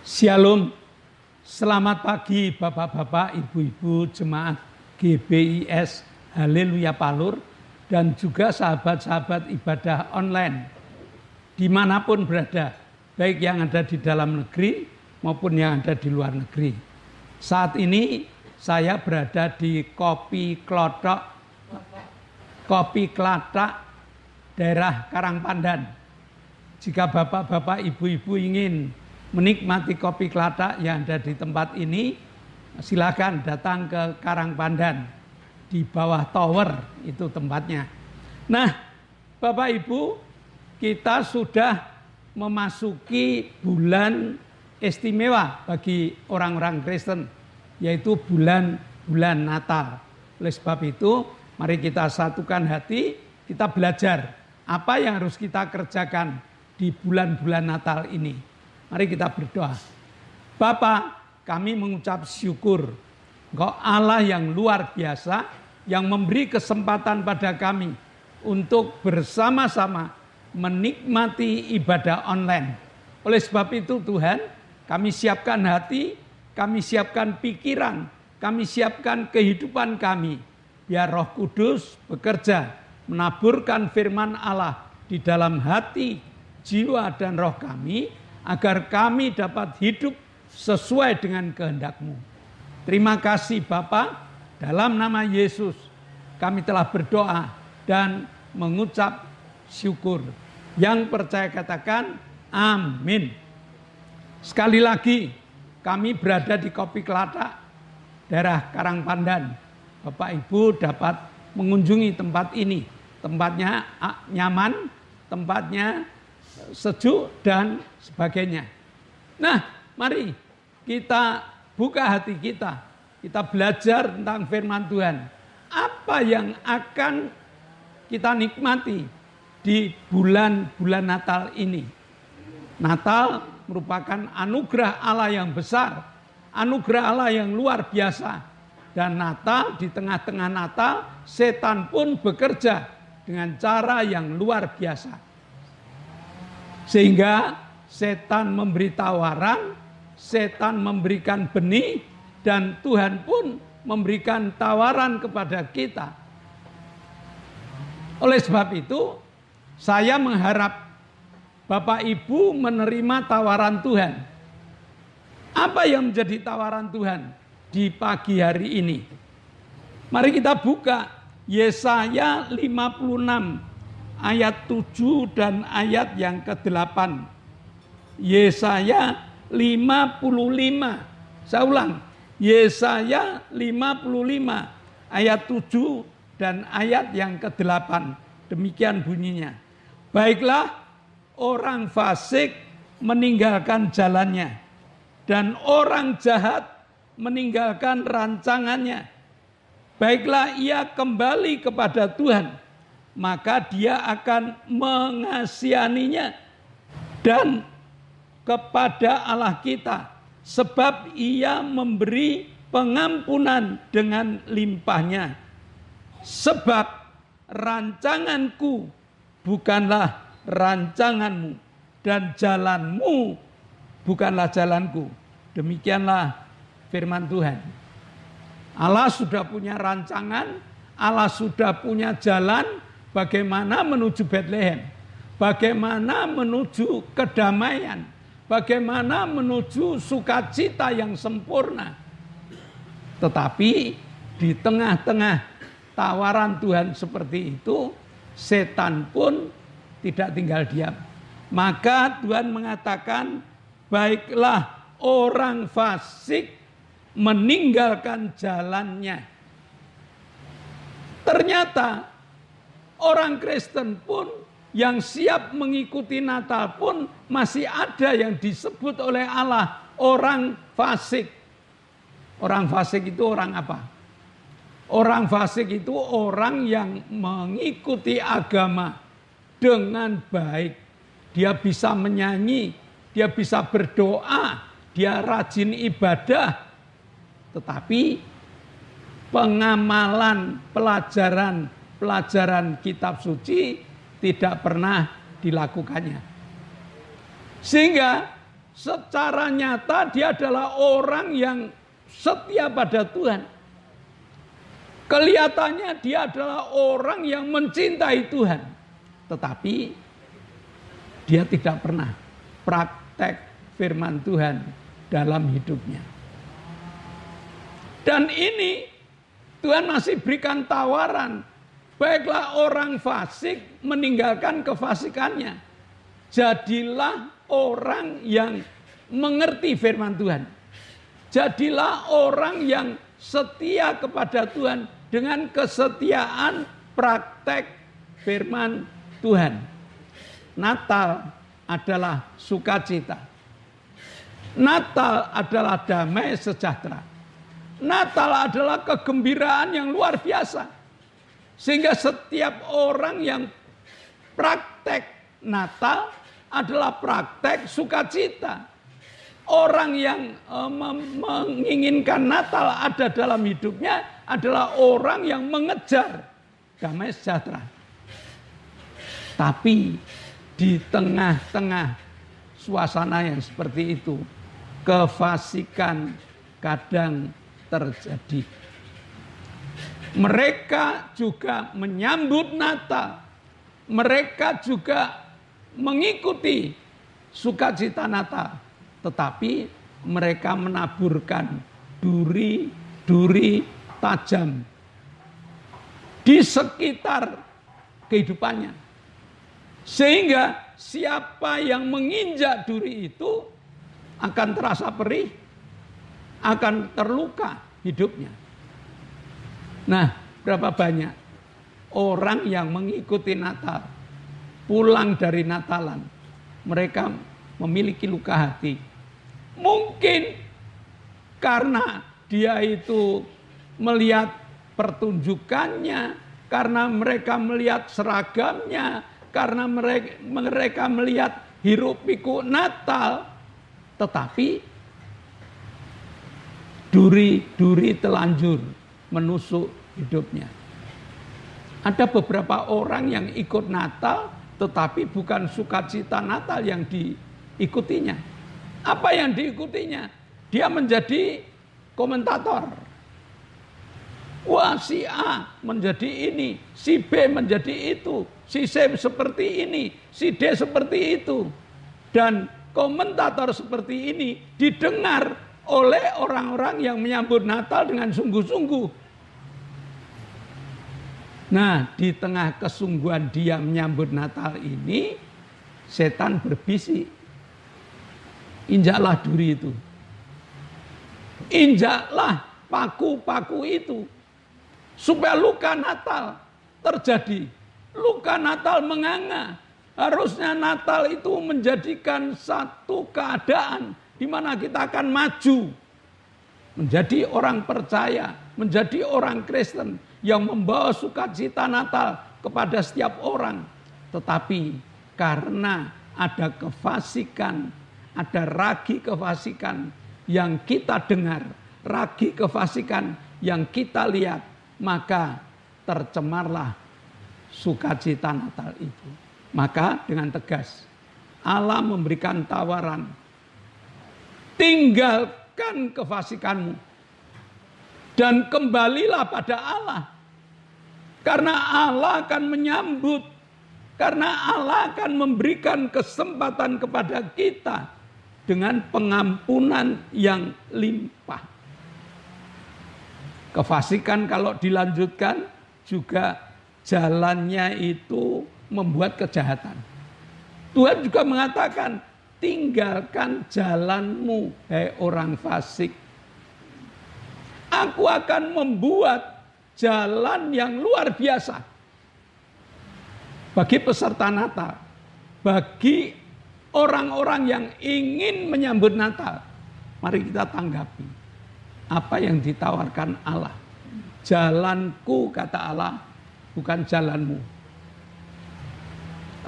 Shalom, selamat pagi Bapak-Bapak, Ibu-Ibu, Jemaat GBIS Haleluya Palur, dan juga sahabat-sahabat ibadah online, dimanapun berada, baik yang ada di dalam negeri maupun yang ada di luar negeri. Saat ini saya berada di Kopi Klatak, daerah Karangpandan. Jika Bapak-Bapak, Ibu-Ibu ingin menikmati kopi Klatak yang ada di tempat ini, silakan datang ke Karangpandan. Di bawah tower itu tempatnya. Nah, Bapak Ibu, kita sudah memasuki bulan istimewa bagi orang-orang Kristen, yaitu bulan Natal. Oleh sebab itu, mari kita satukan hati, kita belajar apa yang harus kita kerjakan di bulan-bulan Natal ini. Mari kita berdoa. Bapa, kami mengucap syukur Engkau Allah yang luar biasa, yang memberi kesempatan pada kami untuk bersama-sama menikmati ibadah online. Oleh sebab itu Tuhan, kami siapkan hati, kami siapkan pikiran, kami siapkan kehidupan kami. Biar Roh Kudus bekerja, menaburkan firman Allah di dalam hati, jiwa dan roh kami, agar kami dapat hidup sesuai dengan kehendak-Mu. Terima kasih Bapa, dalam nama Yesus kami telah berdoa dan mengucap syukur. Yang percaya katakan amin. Sekali lagi kami berada di Kopi Klatak, daerah Karangpandan. Bapak Ibu dapat mengunjungi tempat ini. Tempatnya nyaman, tempatnya sejuk dan sebagainya. Nah, mari kita buka hati kita. Kita belajar tentang firman Tuhan. Apa yang akan kita nikmati di bulan-bulan Natal ini? Natal merupakan anugerah Allah yang besar, anugerah Allah yang luar biasa. Dan Natal, di tengah-tengah Natal, setan pun bekerja dengan cara yang luar biasa. Sehingga setan memberi tawaran, setan memberikan benih, dan Tuhan pun memberikan tawaran kepada kita. Oleh sebab itu, saya mengharap Bapak Ibu menerima tawaran Tuhan. Apa yang menjadi tawaran Tuhan di pagi hari ini? Mari kita buka Yesaya 56. Ayat 7 dan ayat yang ke-8. Yesaya 55. Saya ulang. Yesaya 55 ayat 7 dan ayat yang ke-8. Demikian bunyinya. Baiklah, orang fasik meninggalkan jalannya, dan orang jahat meninggalkan rancangannya. Baiklah, ia kembali kepada Tuhan, maka dia akan mengasihaninya, dan kepada Allah kita, sebab ia memberi pengampunan dengan limpahnya. Sebab rancanganku bukanlah rancanganmu, dan jalanmu bukanlah jalanku. Demikianlah firman Tuhan. Allah sudah punya rancangan, Allah sudah punya jalan, bagaimana menuju Bethlehem, bagaimana menuju kedamaian, bagaimana menuju sukacita yang sempurna. Tetapi di tengah-tengah tawaran Tuhan seperti itu, setan pun tidak tinggal diam. Maka Tuhan mengatakan, baiklah orang fasik meninggalkan jalannya. Ternyata orang Kristen pun yang siap mengikuti Natal pun masih ada yang disebut oleh Allah orang fasik. Orang fasik itu orang apa? Orang fasik itu orang yang mengikuti agama dengan baik. Dia bisa menyanyi, dia bisa berdoa, dia rajin ibadah. Tetapi pengamalan pelajaran kitab suci tidak pernah dilakukannya. Sehingga secara nyata dia adalah orang yang setia pada Tuhan. Kelihatannya dia adalah orang yang mencintai Tuhan. Tetapi dia tidak pernah praktek firman Tuhan dalam hidupnya. Dan ini Tuhan masih berikan tawaran. Baiklah orang fasik meninggalkan kefasikannya. Jadilah orang yang mengerti firman Tuhan. Jadilah orang yang setia kepada Tuhan dengan kesetiaan praktek firman Tuhan. Natal adalah sukacita. Natal adalah damai sejahtera. Natal adalah kegembiraan yang luar biasa. Sehingga setiap orang yang praktek Natal adalah praktek sukacita. Orang yang menginginkan Natal ada dalam hidupnya adalah orang yang mengejar damai sejahtera. Tapi di tengah-tengah suasana yang seperti itu, kefasikan kadang terjadi. Mereka juga menyambut Natal. Mereka juga mengikuti sukacita Natal. Tetapi mereka menaburkan duri-duri tajam di sekitar kehidupannya. Sehingga siapa yang menginjak duri itu akan terasa perih, akan terluka hidupnya. Nah, berapa banyak orang yang mengikuti Natal, pulang dari Natalan, mereka memiliki luka hati. Mungkin karena dia itu melihat pertunjukannya, karena mereka melihat seragamnya, karena mereka melihat hiruk pikuk Natal, tetapi duri-duri telanjur menusuk hidupnya. Ada beberapa orang yang ikut Natal, tetapi bukan sukacita Natal yang diikutinya. Apa yang diikutinya? Dia menjadi komentator. Wah, si A menjadi ini, si B menjadi itu, si C seperti ini, si D seperti itu. Dan komentator seperti ini didengar oleh orang-orang yang menyambut Natal dengan sungguh-sungguh. Nah, di tengah kesungguhan dia menyambut Natal ini, setan berbisik. Injaklah duri itu. Injaklah paku-paku itu. Supaya luka Natal terjadi. Luka Natal menganga. Harusnya Natal itu menjadikan satu keadaan di mana kita akan maju. Menjadi orang percaya. Menjadi orang Kristen. Yang membawa sukacita Natal kepada setiap orang. Tetapi karena ada kefasikan, ada ragi kefasikan yang kita dengar, ragi kefasikan yang kita lihat, maka tercemarlah sukacita Natal itu. Maka dengan tegas Allah memberikan tawaran, tinggalkan kefasikanmu dan kembalilah pada Allah. Karena Allah akan menyambut, karena Allah akan memberikan kesempatan kepada kita dengan pengampunan yang limpah. Kefasikan kalau dilanjutkan juga jalannya itu membuat kejahatan. Tuhan juga mengatakan, tinggalkan jalanmu, hai orang fasik. Aku akan membuat jalan yang luar biasa bagi peserta Natal, bagi orang-orang yang ingin menyambut Natal. Mari kita tanggapi apa yang ditawarkan Allah. Jalanku, kata Allah, bukan jalanmu.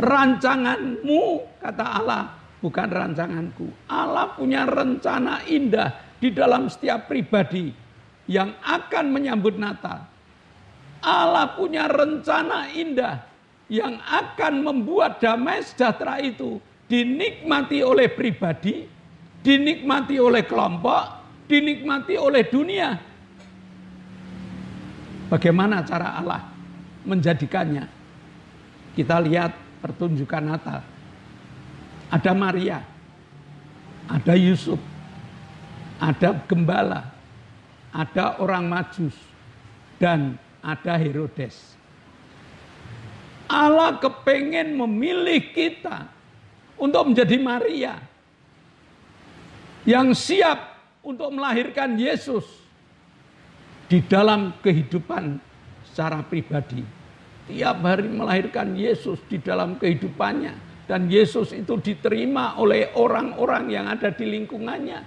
Rancanganmu, kata Allah, bukan rancanganku. Allah punya rencana indah di dalam setiap pribadi yang akan menyambut Natal. Allah punya rencana indah yang akan membuat damai sejahtera itu dinikmati oleh pribadi dinikmati oleh kelompok, dinikmati oleh dunia. Bagaimana cara Allah menjadikannya? Kita lihat pertunjukan Natal. Ada Maria, ada Yusuf, ada gembala, ada orang Majus, dan ada Herodes. Allah kepengen memilih kita untuk menjadi Maria yang siap untuk melahirkan Yesus di dalam kehidupan secara pribadi. Tiap hari melahirkan Yesus di dalam kehidupannya. Dan Yesus itu diterima oleh orang-orang yang ada di lingkungannya.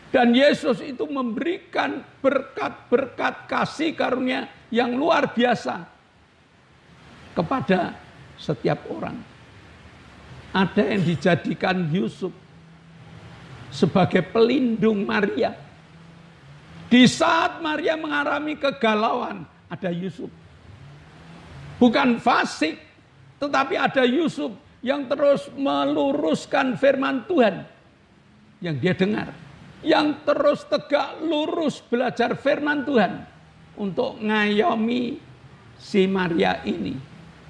Dan Yesus itu memberikan berkat-berkat kasih karunia yang luar biasa kepada setiap orang. Ada yang dijadikan Yusuf sebagai pelindung Maria. Di saat Maria mengalami kegalauan, ada Yusuf. Bukan fasik, tetapi ada Yusuf yang terus meluruskan firman Tuhan yang dia dengar. Yang terus tegak lurus belajar firman Tuhan untuk ngayomi si Maria ini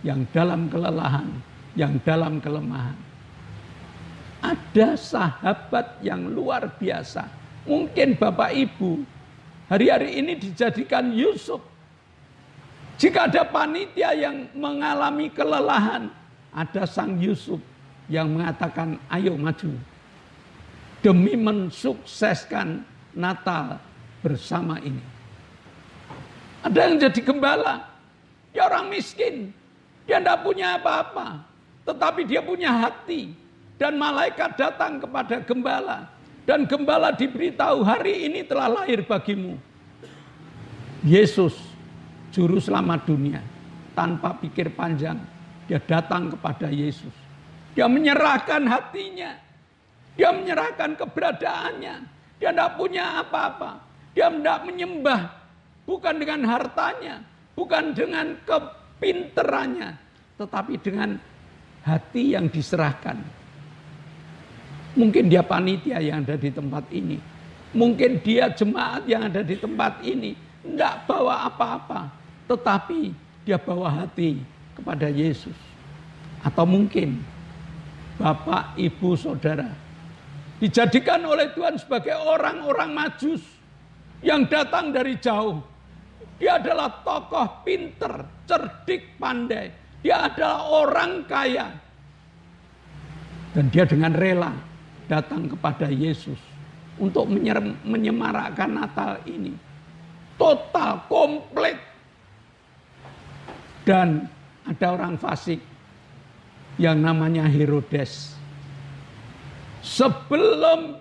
yang dalam kelelahan, yang dalam kelemahan. Ada sahabat yang luar biasa. Mungkin Bapak Ibu hari-hari ini dijadikan Yusuf. Jika ada panitia yang mengalami kelelahan, ada sang Yusuf yang mengatakan, ayo maju. Demi mensukseskan Natal bersama ini. Ada yang jadi gembala. Dia orang miskin. Dia tidak punya apa-apa. Tetapi dia punya hati. Dan malaikat datang kepada gembala. Dan gembala diberitahu, hari ini telah lahir bagimu Yesus, juru selamat dunia. Tanpa pikir panjang, dia datang kepada Yesus. Dia menyerahkan hatinya. Dia menyerahkan keberadaannya. Dia tidak punya apa-apa. Dia tidak menyembah. Bukan dengan hartanya. Bukan dengan kepinterannya. Tetapi dengan hati yang diserahkan. Mungkin dia panitia yang ada di tempat ini. Mungkin dia jemaat yang ada di tempat ini. Tidak bawa apa-apa. Tetapi dia bawa hati kepada Yesus. Atau mungkin Bapak, Ibu, Saudara dijadikan oleh Tuhan sebagai orang-orang Majus yang datang dari jauh. Dia adalah tokoh pinter, cerdik, pandai. Dia adalah orang kaya. Dan dia dengan rela datang kepada Yesus untuk menyemarakkan Natal ini. Total, komplit. Dan ada orang fasik yang namanya Herodes. Sebelum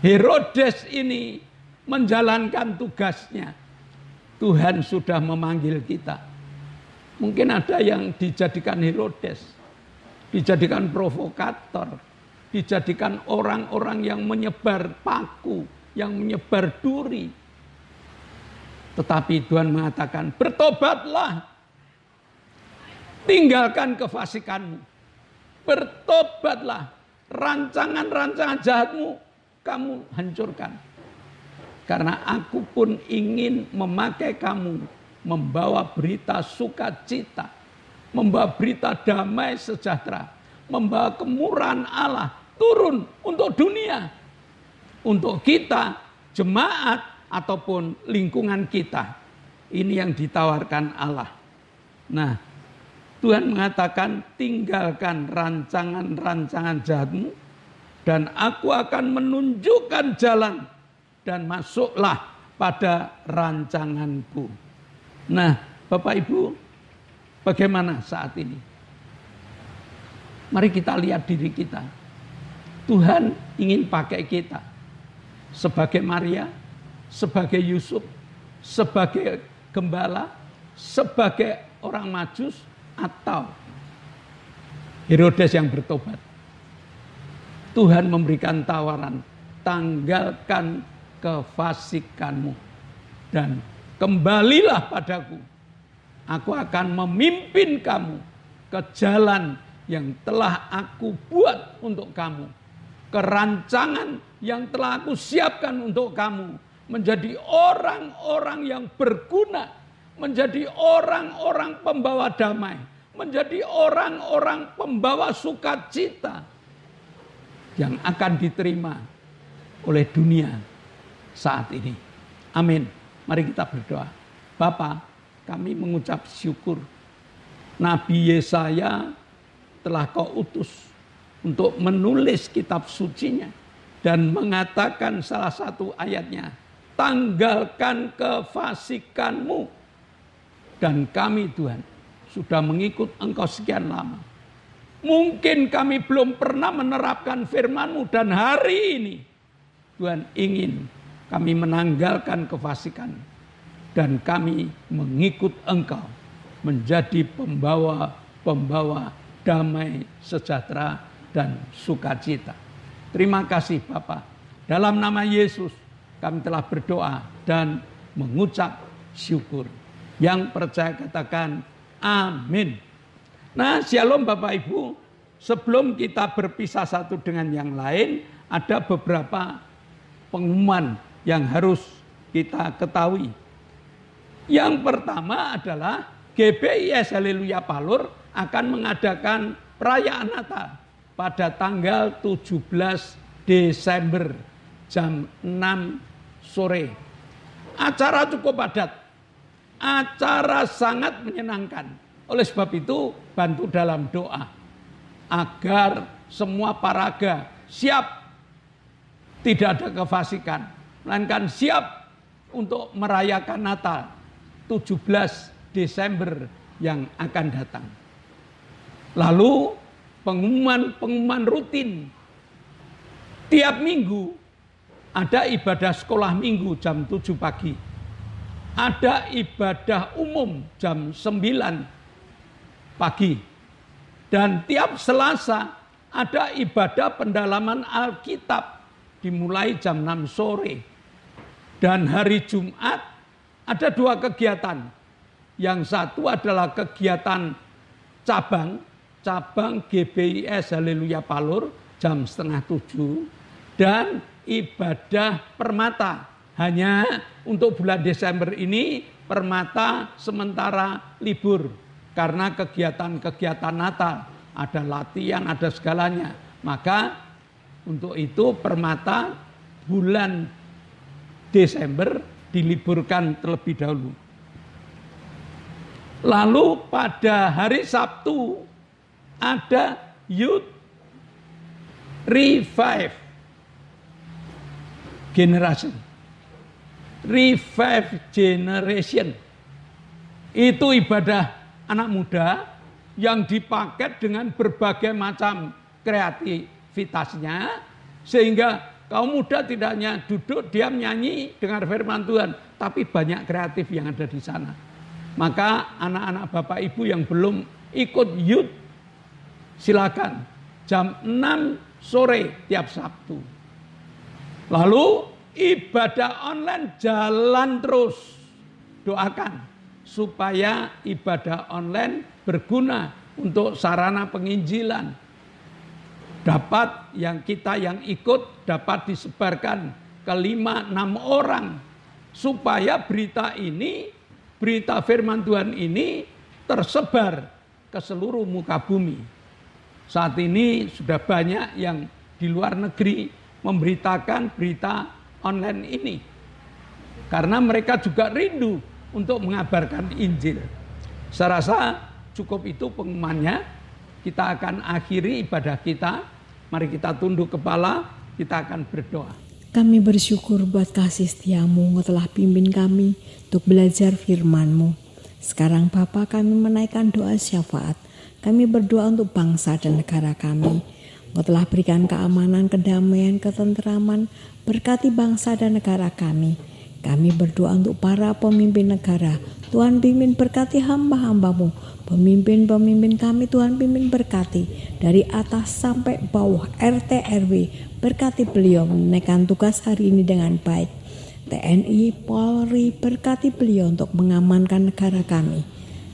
Herodes ini menjalankan tugasnya, Tuhan sudah memanggil kita. Mungkin ada yang dijadikan Herodes, dijadikan provokator, dijadikan orang-orang yang menyebar paku, yang menyebar duri. Tetapi Tuhan mengatakan, bertobatlah. Tinggalkan kefasikanmu. Bertobatlah. Rancangan-rancangan jahatmu kamu hancurkan. Karena aku pun ingin memakai kamu. Membawa berita sukacita. Membawa berita damai sejahtera. Membawa kemurahan Allah. Turun untuk dunia. Untuk kita, jemaat, ataupun lingkungan kita. Ini yang ditawarkan Allah. Nah, Tuhan mengatakan, tinggalkan rancangan-rancangan jahatmu, dan aku akan menunjukkan jalan, dan masuklah pada rancanganku. Nah, Bapak Ibu, bagaimana saat ini? Mari kita lihat diri kita. Tuhan ingin pakai kita sebagai Maria, sebagai Yusuf, sebagai gembala, sebagai orang Majus, atau Herodes yang bertobat. Tuhan memberikan tawaran, tanggalkan kefasikanmu dan kembalilah padaku. Aku akan memimpin kamu ke jalan yang telah aku buat untuk kamu. kerancangan yang telah aku siapkan untuk kamu. Menjadi orang-orang yang berguna. Menjadi orang-orang pembawa damai. Menjadi orang-orang pembawa sukacita. Yang akan diterima oleh dunia saat ini. Amin. Mari kita berdoa. Bapa, kami mengucap syukur. Nabi Yesaya telah kau utus untuk menulis kitab sucinya. Dan mengatakan salah satu ayatnya. Tanggalkan kefasikanmu. Dan kami Tuhan sudah mengikut engkau sekian lama. Mungkin kami belum pernah menerapkan firman-Mu. Dan hari ini Tuhan ingin kami menanggalkan kefasikan. Dan kami mengikut engkau. Menjadi pembawa damai, sejahtera, dan sukacita. Terima kasih Bapa. Dalam nama Yesus kami telah berdoa dan mengucap syukur. Yang percaya katakan amin. Nah, shalom Bapak Ibu. Sebelum kita berpisah satu dengan yang lain, ada beberapa pengumuman yang harus kita ketahui. Yang pertama adalah GBIS Haleluya Palur akan mengadakan perayaan Natal pada tanggal 17 Desember jam 6 sore. Acara cukup padat. Acara sangat menyenangkan. Oleh sebab itu bantu dalam doa agar semua paraga siap tidak ada kefasikan, melainkan siap untuk merayakan Natal 17 Desember yang akan datang. Lalu pengumuman rutin. Tiap minggu ada ibadah sekolah minggu jam 7 pagi. Ada ibadah umum jam 9 pagi. Dan tiap Selasa ada ibadah pendalaman Alkitab dimulai jam 6 sore. Dan hari Jumat ada 2 kegiatan. Yang satu adalah kegiatan cabang GBIS Haleluya Palur jam 6:30 dan ibadah permata. Hanya untuk bulan Desember ini permata sementara libur karena kegiatan-kegiatan Natal, ada latihan, ada segalanya. Maka untuk itu permata bulan Desember diliburkan terlebih dahulu. Lalu pada hari Sabtu ada Youth Revive Generation. Revive Generation. Itu ibadah anak muda yang dipaket dengan berbagai macam kreativitasnya. Sehingga kaum muda tidak hanya duduk diam nyanyi dengar firman Tuhan. Tapi banyak kreatif yang ada di sana. Maka anak-anak Bapak Ibu yang belum ikut youth, silakan jam 6 sore tiap Sabtu. Lalu ibadah online jalan terus. Doakan supaya ibadah online berguna untuk sarana penginjilan. Dapat yang ikut dapat disebarkan ke 5-6 orang. Supaya berita firman Tuhan ini tersebar ke seluruh muka bumi. Saat ini sudah banyak yang di luar negeri memberitakan berita online ini. Karena mereka juga rindu untuk mengabarkan Injil. Saya rasa cukup itu pengumumannya. Kita akan akhiri ibadah kita. Mari kita tunduk kepala, kita akan berdoa. Kami bersyukur buat kasih setiamu yang telah pimpin kami untuk belajar firman-Mu. Sekarang Bapa, kami menaikkan doa syafaat. Kami berdoa untuk bangsa dan negara kami. Engkau telah berikan keamanan, kedamaian, ketenteraman, berkati bangsa dan negara kami. Kami berdoa untuk para pemimpin negara. Tuhan pimpin berkati hamba-hamba-Mu. Pemimpin-pemimpin kami Tuhan pimpin berkati. Dari atas sampai bawah RT RW. Berkati beliau menunaikan tugas hari ini dengan baik. TNI, Polri berkati beliau untuk mengamankan negara kami.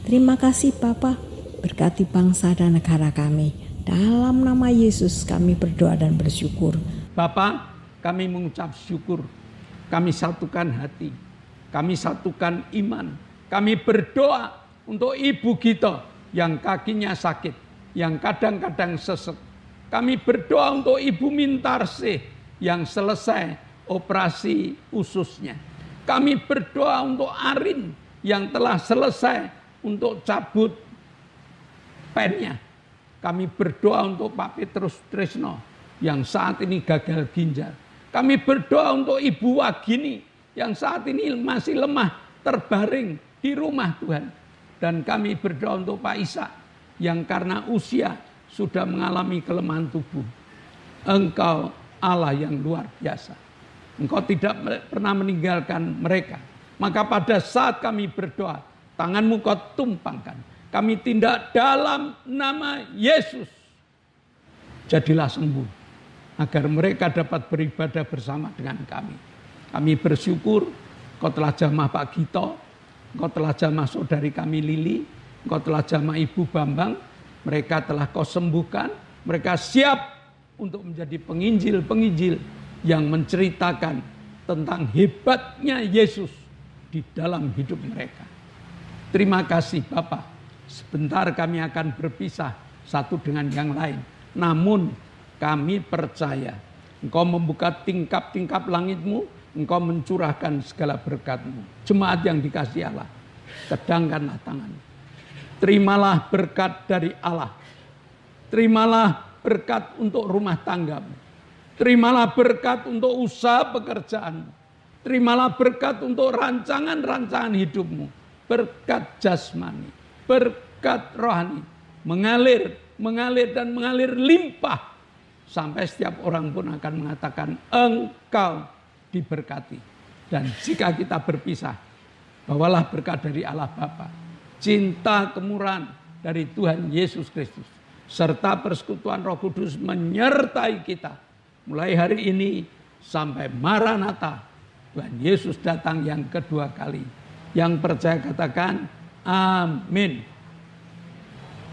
Terima kasih Bapa. Berkati bangsa dan negara kami. Dalam nama Yesus kami berdoa dan bersyukur. Bapa, kami mengucap syukur. Kami satukan hati. Kami satukan iman. Kami berdoa untuk ibu kita yang kakinya sakit, yang kadang-kadang sesek. Kami berdoa untuk Ibu Mintarsih yang selesai operasi ususnya. Kami berdoa untuk Arin yang telah selesai untuk cabut pennya. Kami berdoa untuk Pak Petrus Trisno yang saat ini gagal ginjal. Kami berdoa untuk Ibu Wagini yang saat ini masih lemah terbaring di rumah Tuhan. Dan kami berdoa untuk Pak Ishak yang karena usia sudah mengalami kelemahan tubuh. Engkau Allah yang luar biasa. Engkau tidak pernah meninggalkan mereka. Maka pada saat kami berdoa, tanganmu kau tumpangkan. Kami tindak dalam nama Yesus. Jadilah sembuh. Agar mereka dapat beribadah bersama dengan kami. Kami bersyukur kau telah jamah Pak Gito. Engkau telah jamah saudari kami Lili, engkau telah jamah Ibu Bambang, mereka telah kau sembuhkan, mereka siap untuk menjadi penginjil-penginjil yang menceritakan tentang hebatnya Yesus di dalam hidup mereka. Terima kasih Bapa, sebentar kami akan berpisah satu dengan yang lain, namun kami percaya engkau membuka tingkap-tingkap langitmu, engkau mencurahkan segala berkat-Mu. Jemaat yang dikasihi Allah, kedangkanlah tangan. Terimalah berkat dari Allah. Terimalah berkat untuk rumah tanggamu. Terimalah berkat untuk usaha pekerjaanmu. Terimalah berkat untuk rancangan-rancangan hidupmu. Berkat jasmani, berkat rohani. Mengalir dan mengalir limpah. Sampai setiap orang pun akan mengatakan engkau diberkati. Dan jika kita berpisah, bawalah berkat dari Allah Bapa, cinta kemurahan dari Tuhan Yesus Kristus, serta persekutuan Roh Kudus menyertai kita mulai hari ini sampai Maranatha, Tuhan Yesus datang yang kedua kali. Yang percaya katakan amin.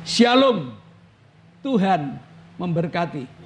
Shalom. Tuhan memberkati.